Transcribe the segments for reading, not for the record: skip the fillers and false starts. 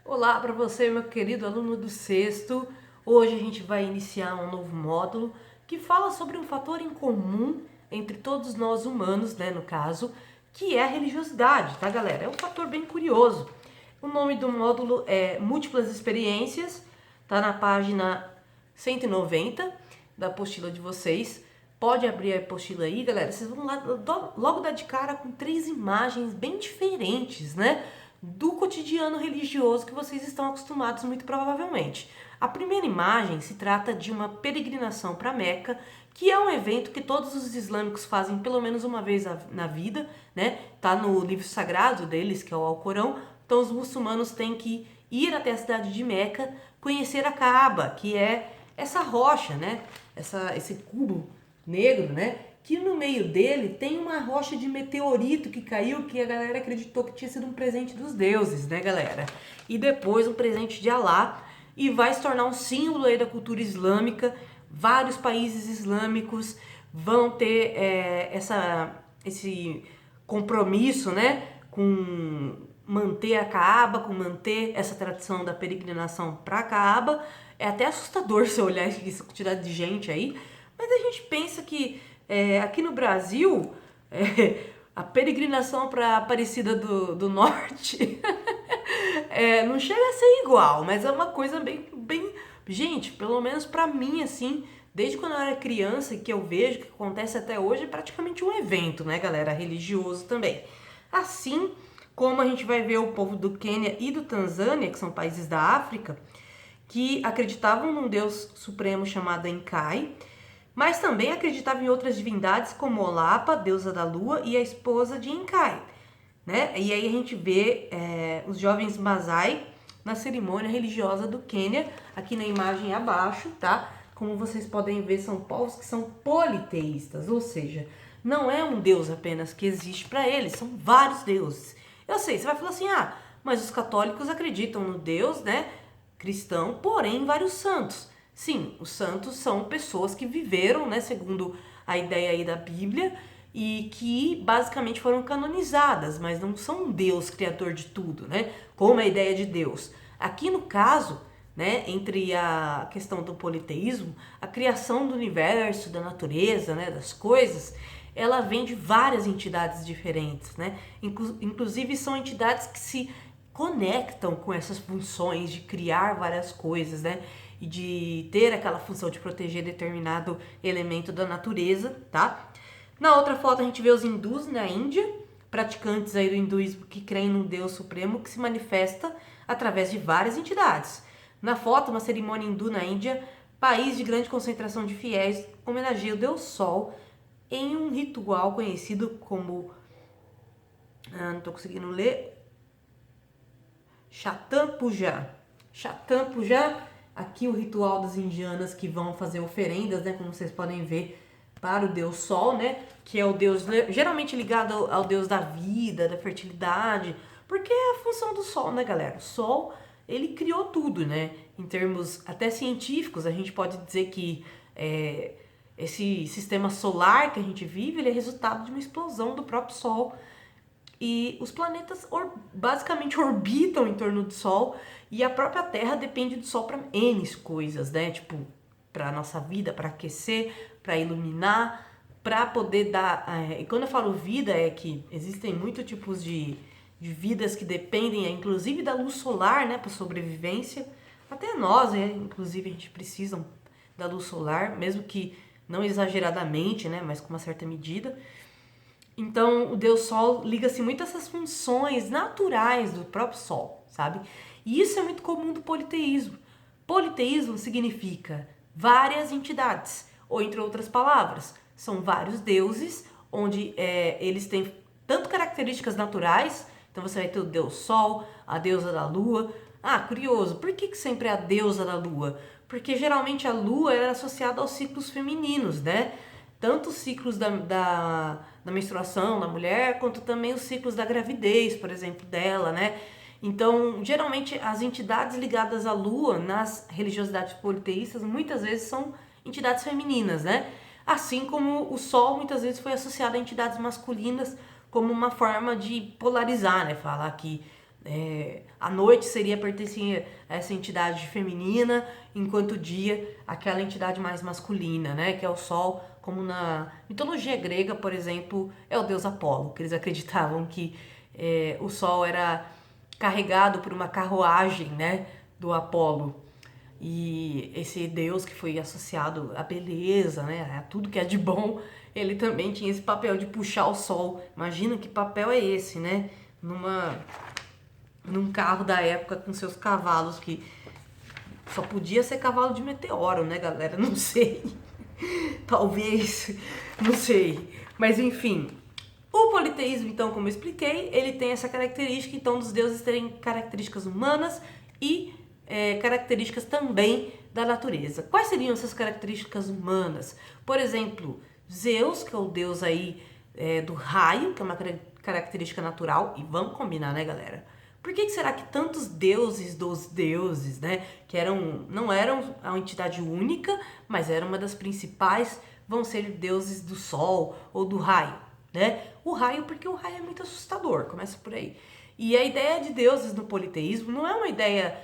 Olá para você, meu querido aluno do sexto. Hoje a gente vai iniciar um novo módulo que fala sobre um fator em comum entre todos nós humanos, né, no caso, que é a religiosidade, tá, galera? É um fator bem curioso. O nome do módulo é Múltiplas Experiências, tá na página 190 da apostila de vocês. Pode abrir a apostila aí, galera. Vocês vão lá logo dar de cara com 3 imagens bem diferentes, né? Do cotidiano religioso que vocês estão acostumados, muito provavelmente. A primeira imagem se trata de uma peregrinação para Meca, que é um evento que todos os islâmicos fazem pelo menos uma vez na vida, né? Tá no livro sagrado deles, que é o Alcorão. Então os muçulmanos têm que ir até a cidade de Meca, conhecer a Kaaba, que é essa rocha, né? Esse cubo negro, né? Que no meio dele tem uma rocha de meteorito que caiu, que a galera acreditou que tinha sido um presente dos deuses, né, galera? E depois um presente de Alá, e vai se tornar um símbolo aí da cultura islâmica. Vários países islâmicos vão ter esse compromisso, né, com manter a Kaaba, com manter essa tradição da peregrinação para a Kaaba. É até assustador você olhar essa quantidade de gente aí, mas a gente pensa que aqui no Brasil, a peregrinação para Aparecida do Norte não chega a ser igual, mas é uma coisa bem... Gente, pelo menos para mim, assim, desde quando eu era criança, que eu vejo, que acontece até hoje, é praticamente um evento, né, galera? Religioso também. Assim como a gente vai ver o povo do Quênia e do Tanzânia, que são países da África, que acreditavam num Deus supremo chamado Enkai, mas também acreditava em outras divindades como Olapa, deusa da lua, e a esposa de Enkai, né? E aí a gente vê os jovens Masai na cerimônia religiosa do Quênia, aqui na imagem abaixo, tá? Como vocês podem ver, são povos que são politeístas, ou seja, não é um deus apenas que existe para eles, são vários deuses. Eu sei, você vai falar assim, mas os católicos acreditam no Deus, né, cristão, porém vários santos. Sim, os santos são pessoas que viveram, né, segundo a ideia aí da Bíblia, e que basicamente foram canonizadas, mas não são um Deus criador de tudo, né? Como a ideia de Deus. Aqui no caso, né, entre a questão do politeísmo, a criação do universo, da natureza, né, das coisas, ela vem de várias entidades diferentes, né? Inclusive são entidades que se conectam com essas funções de criar várias coisas, né? E de ter aquela função de proteger determinado elemento da natureza, tá? Na outra foto a gente vê os hindus na Índia, praticantes aí do hinduísmo que creem num Deus supremo que se manifesta através de várias entidades. Na foto, uma cerimônia hindu na Índia, país de grande concentração de fiéis, homenageia o Deus Sol em um ritual conhecido como... não estou conseguindo ler... Chatan Puja. Chatan Puja, aqui o ritual das indianas que vão fazer oferendas, né, como vocês podem ver, para o Deus Sol, né, que é o Deus geralmente ligado ao Deus da vida, da fertilidade, porque é a função do Sol, né, galera? O Sol, ele criou tudo, né? Em termos até científicos, a gente pode dizer que esse sistema solar que a gente vive, ele é resultado de uma explosão do próprio Sol. E os planetas basicamente orbitam em torno do Sol, e a própria Terra depende do Sol para N coisas, né? Tipo, para a nossa vida, para aquecer, para iluminar, para poder dar... e quando eu falo vida, é que existem muitos tipos de vidas que dependem, inclusive da luz solar, né? Para sobrevivência. Até nós, inclusive, a gente precisa da luz solar, mesmo que não exageradamente, né? Mas com uma certa medida. Então, o Deus Sol liga-se muito a essas funções naturais do próprio Sol, sabe? E isso é muito comum do politeísmo. Politeísmo significa várias entidades, ou entre outras palavras, são vários deuses, onde eles têm tanto características naturais, então você vai ter o Deus Sol, a deusa da Lua. Curioso, por que sempre é a deusa da Lua? Porque geralmente a Lua era associada aos ciclos femininos, né? Tanto os ciclos da menstruação da mulher, quanto também os ciclos da gravidez, por exemplo, dela, né? Então, geralmente, as entidades ligadas à lua, nas religiosidades politeístas, muitas vezes são entidades femininas, né? Assim como o sol, muitas vezes, foi associado a entidades masculinas como uma forma de polarizar, né? Falar que A noite seria pertencer a essa entidade feminina, enquanto o dia, aquela entidade mais masculina, né? Que é o sol, como na mitologia grega, por exemplo, é o deus Apolo, que eles acreditavam que o sol era carregado por uma carruagem, né? Do Apolo. E esse deus que foi associado à beleza, né? A tudo que é de bom, ele também tinha esse papel de puxar o sol. Imagina que papel é esse, né? Num carro da época com seus cavalos, que só podia ser cavalo de meteoro, né, galera? Não sei. Talvez, não sei. Mas enfim, o politeísmo, então, como eu expliquei, ele tem essa característica, então, dos deuses terem características humanas e características também da natureza. Quais seriam essas características humanas? Por exemplo, Zeus, que é o deus aí do raio, que é uma característica natural, e vamos combinar, né, galera? Por que será que tantos deuses dos deuses, né, que não eram uma entidade única, mas eram uma das principais, vão ser deuses do sol ou do raio, né? O raio, porque o raio é muito assustador, começa por aí. E a ideia de deuses no politeísmo não é uma ideia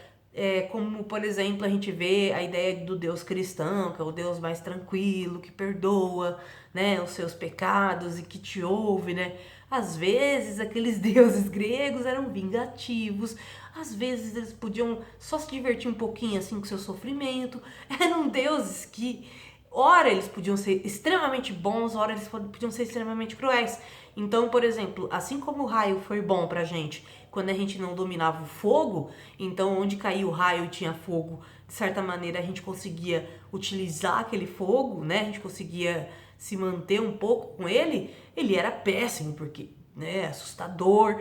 como, por exemplo, a gente vê a ideia do Deus cristão, que é o Deus mais tranquilo, que perdoa, né, os seus pecados e que te ouve, né? Às vezes, aqueles deuses gregos eram vingativos, às vezes eles podiam só se divertir um pouquinho assim com seu sofrimento. Eram deuses que, ora, eles podiam ser extremamente bons, ora, eles podiam ser extremamente cruéis. Então, por exemplo, assim como o raio foi bom pra gente quando a gente não dominava o fogo, então onde caía o raio e tinha fogo, de certa maneira a gente conseguia utilizar aquele fogo, né? A gente conseguia se manter um pouco com ele. Ele era péssimo, porque é assustador,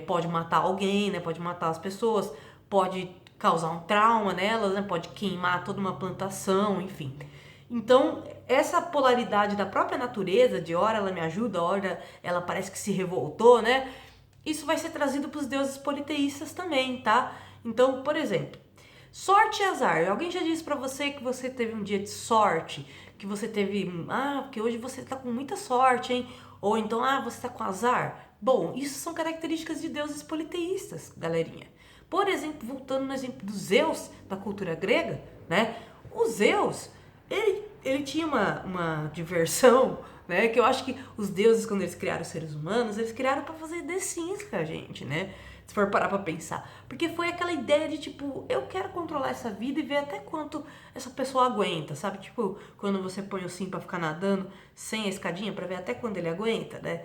pode matar alguém, né? Pode matar as pessoas, pode causar um trauma nelas, né? Pode queimar toda uma plantação, enfim. Então, essa polaridade da própria natureza, de hora ela me ajuda, hora ela parece que se revoltou, né? Isso vai ser trazido para os deuses politeístas também, tá? Então, por exemplo, sorte e azar. Alguém já disse para você que você teve um dia de sorte, que você teve, porque hoje você tá com muita sorte, hein? Ou então, você tá com azar. Bom, isso são características de deuses politeístas, galerinha. Por exemplo, voltando no exemplo do Zeus, da cultura grega, né? O Zeus, ele tinha uma diversão, né? Que eu acho que os deuses, quando eles criaram os seres humanos, eles criaram pra fazer The Sims com a gente, né? Se for parar pra pensar. Porque foi aquela ideia de, tipo, eu quero controlar essa vida e ver até quanto essa pessoa aguenta, sabe? Tipo, quando você põe o sim pra ficar nadando sem a escadinha, pra ver até quando ele aguenta, né?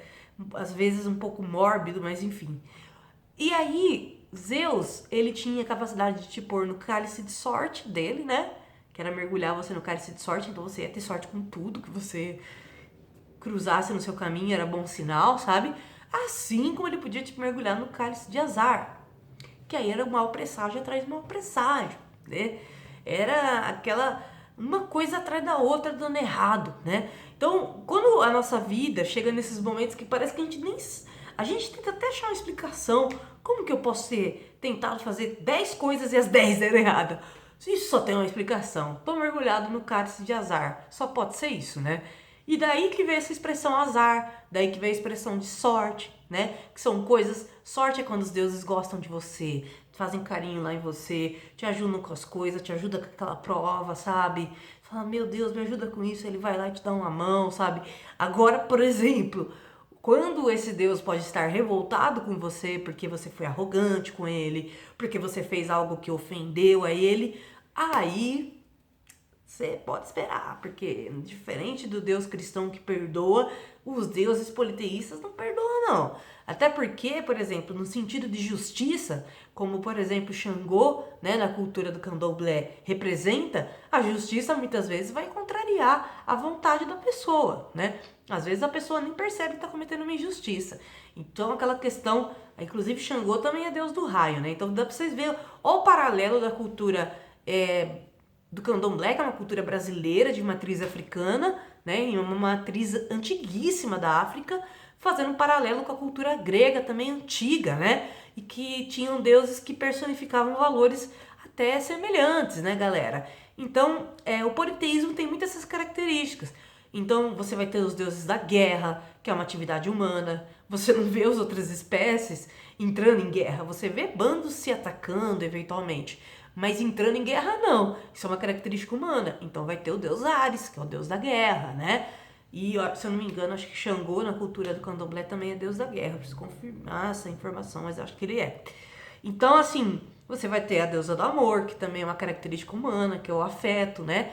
Às vezes um pouco mórbido, mas enfim. E aí, Zeus, ele tinha a capacidade de te pôr no cálice de sorte dele, né? Que era mergulhar você no cálice de sorte, então você ia ter sorte com tudo que você cruzasse no seu caminho, era bom sinal, sabe? Assim como ele podia te mergulhar no cálice de azar, que aí era um mau presságio atrás de mau presságio, né? Era aquela uma coisa atrás da outra dando errado, né? Então, quando a nossa vida chega nesses momentos que parece que a gente tenta até achar uma explicação, como que eu posso ter tentado fazer 10 coisas e as 10 deram errado? Isso só tem uma explicação. Tô mergulhado no cálice de azar. Só pode ser isso, né? E daí que vem essa expressão azar, daí que vem a expressão de sorte, né? Que são coisas... Sorte é quando os deuses gostam de você, fazem carinho lá em você, te ajudam com as coisas, te ajudam com aquela prova, sabe? Fala, meu Deus, me ajuda com isso, ele vai lá e te dá uma mão, sabe? Agora, por exemplo, quando esse Deus pode estar revoltado com você porque você foi arrogante com ele, porque você fez algo que ofendeu a ele, aí você pode esperar, porque diferente do Deus cristão que perdoa, os deuses politeístas não perdoam, não. Até porque, por exemplo, no sentido de justiça, como por exemplo Xangô, né, na cultura do candomblé, representa, a justiça muitas vezes vai contrariar a vontade da pessoa, né? Às vezes a pessoa nem percebe que está cometendo uma injustiça. Então aquela questão, inclusive Xangô também é deus do raio, né? Então dá para vocês verem o paralelo da cultura do candomblé, que é uma cultura brasileira de matriz africana, né, e uma matriz antiguíssima da África, fazendo um paralelo com a cultura grega também antiga, né, e que tinham deuses que personificavam valores até semelhantes, né, galera? Então, o politeísmo tem muitas essas características. Então, você vai ter os deuses da guerra, que é uma atividade humana. você não vê as outras espécies entrando em guerra. Você vê bandos se atacando eventualmente, mas entrando em guerra não. Isso é uma característica humana. Então vai ter o deus Ares, que é o deus da guerra, né? E se eu não me engano, acho que Xangô na cultura do candomblé também é deus da guerra. Preciso confirmar essa informação, mas acho que ele é. Então, assim, você vai ter a deusa do amor, que também é uma característica humana, que é o afeto, né?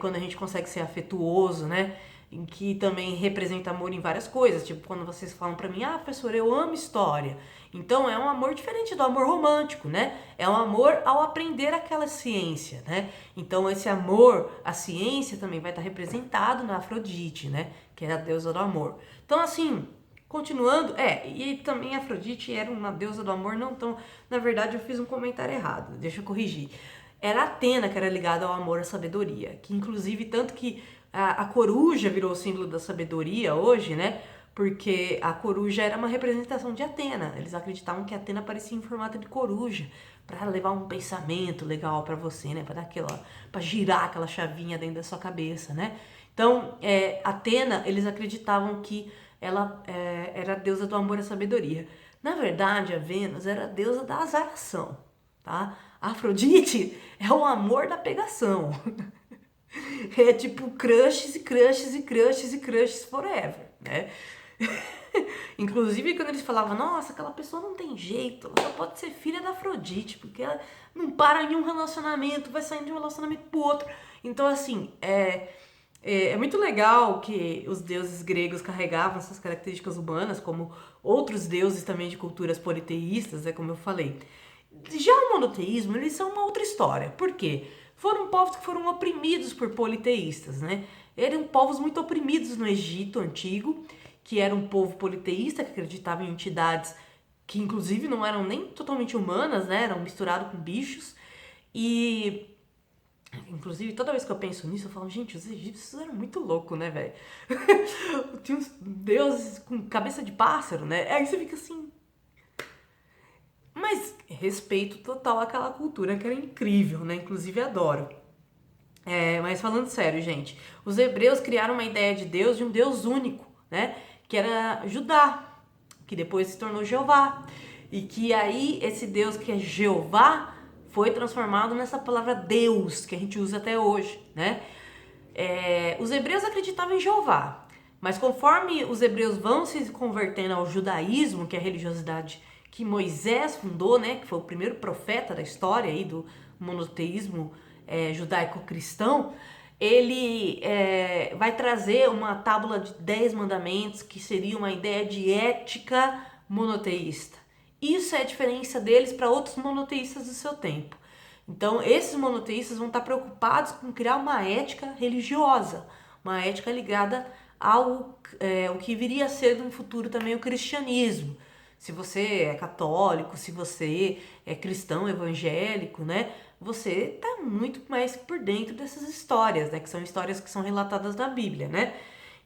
Quando a gente consegue ser afetuoso, né? Em que também representa amor em várias coisas. Tipo, quando vocês falam pra mim, professora, eu amo história. Então, é um amor diferente do amor romântico, né? É um amor ao aprender aquela ciência, né? Então, esse amor à ciência também vai estar representado na Afrodite, né? Que é a deusa do amor. Então, assim, continuando, e também Afrodite era uma deusa do amor, não tão... Na verdade, eu fiz um comentário errado, deixa eu corrigir. Era Atena que era ligada ao amor à sabedoria, que inclusive tanto que a coruja virou o símbolo da sabedoria hoje, né? Porque a coruja era uma representação de Atena. Eles acreditavam que Atena aparecia em formato de coruja para levar um pensamento legal para você, né? Para dar para girar aquela chavinha dentro da sua cabeça, né? Então, Atena, eles acreditavam que ela era a deusa do amor e sabedoria. Na verdade, a Vênus era a deusa da azaração, tá? A Afrodite é o amor da pegação. É tipo crushes e crushes e crushes e crushes forever, né? Inclusive quando eles falavam, nossa, aquela pessoa não tem jeito, ela só pode ser filha da Afrodite, porque ela não para em um relacionamento, vai saindo de um relacionamento pro outro. Então, assim, é muito legal que os deuses gregos carregavam essas características humanas, como outros deuses também de culturas politeístas, como eu falei. Já o monoteísmo, eles são uma outra história. Por quê? Foram povos que foram oprimidos por politeístas, né? Eram povos muito oprimidos no Egito Antigo, que era um povo politeísta, que acreditava em entidades que inclusive não eram nem totalmente humanas, né? Eram misturados com bichos. E inclusive, toda vez que eu penso nisso, eu falo, gente, os egípcios eram muito loucos, né, velho? Tinha uns deuses com cabeça de pássaro, né? Aí você fica assim... Mas respeito total àquela cultura que era incrível, né? Inclusive adoro. Mas falando sério, gente, os hebreus criaram uma ideia de Deus, de um Deus único, né? Que era Judá, que depois se tornou Jeová. E que aí esse Deus que é Jeová foi transformado nessa palavra Deus, que a gente usa até hoje, né? Os hebreus acreditavam em Jeová, mas conforme os hebreus vão se convertendo ao judaísmo, que é a religiosidade que Moisés fundou, né, que foi o primeiro profeta da história aí do monoteísmo judaico-cristão, ele vai trazer uma tábua de 10 mandamentos, que seria uma ideia de ética monoteísta. Isso é a diferença deles para outros monoteístas do seu tempo. Então, esses monoteístas vão estar preocupados com criar uma ética religiosa, uma ética ligada ao o que viria a ser no futuro também o cristianismo. Se você é católico, se você é cristão evangélico, né, você está muito mais por dentro dessas histórias, né, que são histórias que são relatadas na Bíblia, né?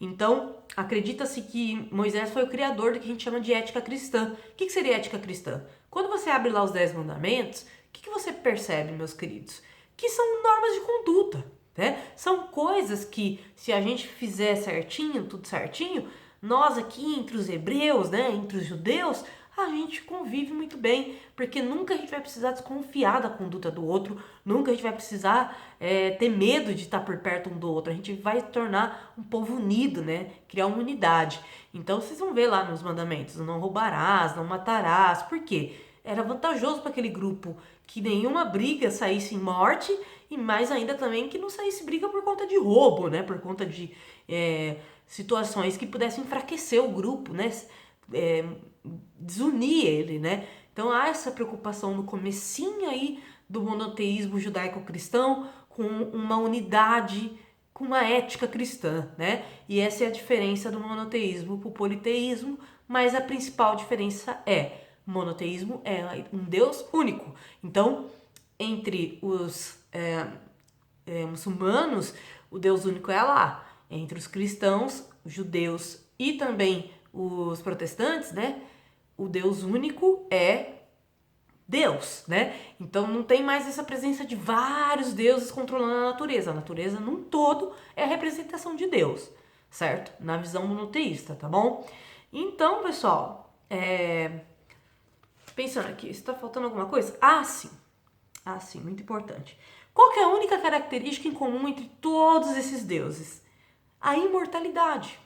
Então, acredita-se que Moisés foi o criador do que a gente chama de ética cristã. O que seria ética cristã? Quando você abre lá os 10 mandamentos, o que você percebe, meus queridos? Que são normas de conduta, né? São coisas que, se a gente fizer certinho, tudo certinho, nós aqui entre os hebreus, né, entre os judeus, a gente convive muito bem, porque nunca a gente vai precisar desconfiar da conduta do outro, nunca a gente vai precisar ter medo de estar por perto um do outro, a gente vai tornar um povo unido, né, criar uma unidade. Então vocês vão ver lá nos mandamentos, não roubarás, não matarás, por quê? Era vantajoso para aquele grupo que nenhuma briga saísse em morte e mais ainda também que não saísse briga por conta de roubo, né, por conta de situações que pudessem enfraquecer o grupo, né, desunir ele, né? Então há essa preocupação no comecinho aí do monoteísmo judaico-cristão com uma unidade, com uma ética cristã, né? E essa é a diferença do monoteísmo para o politeísmo, mas a principal diferença monoteísmo é um Deus único. Então, entre os muçulmanos, o Deus único é Alá. Entre os cristãos, os judeus e também os protestantes, né? O Deus único é Deus, né? Então não tem mais essa presença de vários deuses controlando a natureza. A natureza num todo é a representação de Deus, certo? Na visão monoteísta, tá bom? Então, pessoal, pensando aqui, está faltando alguma coisa? Ah, sim, muito importante. Qual que é a única característica em comum entre todos esses deuses? A imortalidade.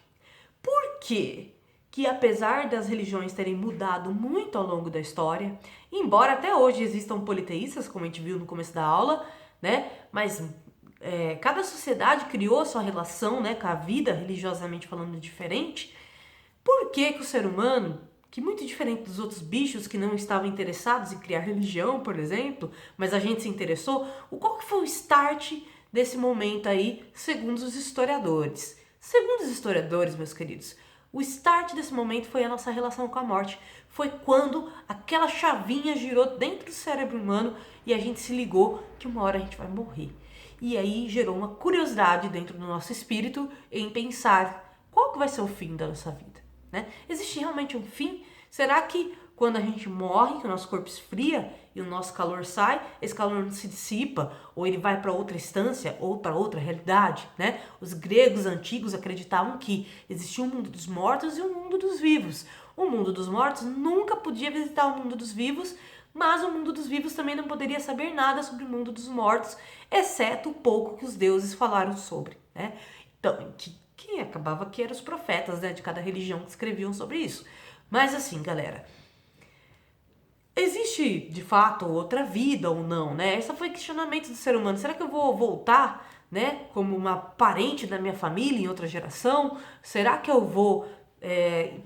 Por quê? Que apesar das religiões terem mudado muito ao longo da história, embora até hoje existam politeístas, como a gente viu no começo da aula, né? Mas cada sociedade criou sua relação, né, com a vida, religiosamente falando, diferente. Por que que o ser humano, que muito diferente dos outros bichos que não estavam interessados em criar religião, por exemplo, mas a gente se interessou, qual que foi o start desse momento aí, segundo os historiadores? Segundo os historiadores, meus queridos, o start desse momento foi a nossa relação com a morte. Foi quando aquela chavinha girou dentro do cérebro humano e a gente se ligou que uma hora a gente vai morrer. E aí gerou uma curiosidade dentro do nosso espírito em pensar qual que vai ser o fim da nossa vida, né? Existe realmente um fim? Será que quando a gente morre, que o nosso corpo esfria e o nosso calor sai, esse calor não se dissipa, ou ele vai para outra instância, ou para outra realidade, né? Os gregos antigos acreditavam que existia um mundo dos mortos e um mundo dos vivos. O mundo dos mortos nunca podia visitar o mundo dos vivos, mas o mundo dos vivos também não poderia saber nada sobre o mundo dos mortos, exceto o pouco que os deuses falaram sobre, né? Então, que acabava que eram os profetas, né, de cada religião que escreviam sobre isso. Mas assim, galera, existe de fato outra vida ou não, né? Esse foi o questionamento do ser humano. Será que eu vou voltar, né, como uma parente da minha família em outra geração? Será que eu vou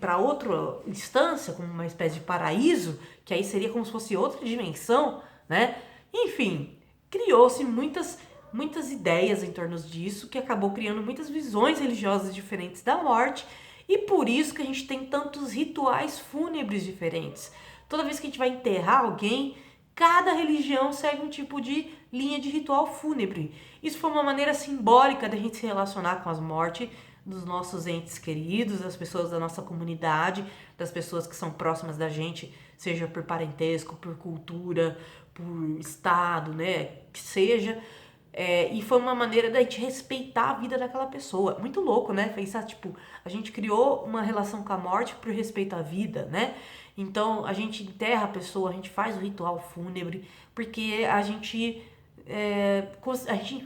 para outra instância, como uma espécie de paraíso, que aí seria como se fosse outra dimensão, né? Enfim, criou-se muitas ideias em torno disso, que acabou criando muitas visões religiosas diferentes da morte, e por isso que a gente tem tantos rituais fúnebres diferentes. Toda vez que a gente vai enterrar alguém, cada religião segue um tipo de linha de ritual fúnebre. Isso foi uma maneira simbólica da gente se relacionar com as mortes dos nossos entes queridos, das pessoas da nossa comunidade, das pessoas que são próximas da gente, seja por parentesco, por cultura, por estado, né, que seja. E foi uma maneira da gente respeitar a vida daquela pessoa. Muito louco, né? Pensar, tipo, a gente criou uma relação com a morte por respeito à vida, né? Então, a gente enterra a pessoa, a gente faz o ritual fúnebre, porque a gente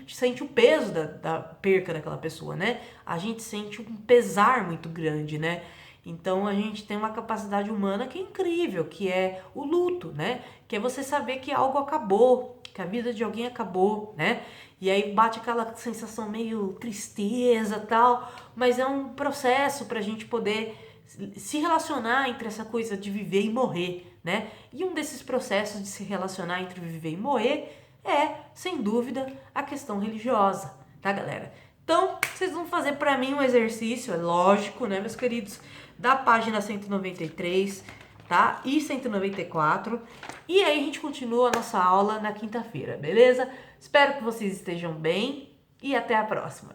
sente o peso da perca daquela pessoa, né? A gente sente um pesar muito grande, né? Então a gente tem uma capacidade humana que é incrível, que é o luto, né? Que é você saber que algo acabou, que a vida de alguém acabou, né? E aí bate aquela sensação meio tristeza e tal, mas é um processo pra gente poder se relacionar entre essa coisa de viver e morrer, né? E um desses processos de se relacionar entre viver e morrer é, sem dúvida, a questão religiosa, tá, galera? Então, vocês vão fazer pra mim um exercício, é lógico, né, meus queridos, da página 193, tá? E 194. E aí a gente continua a nossa aula na quinta-feira, beleza? Espero que vocês estejam bem e até a próxima.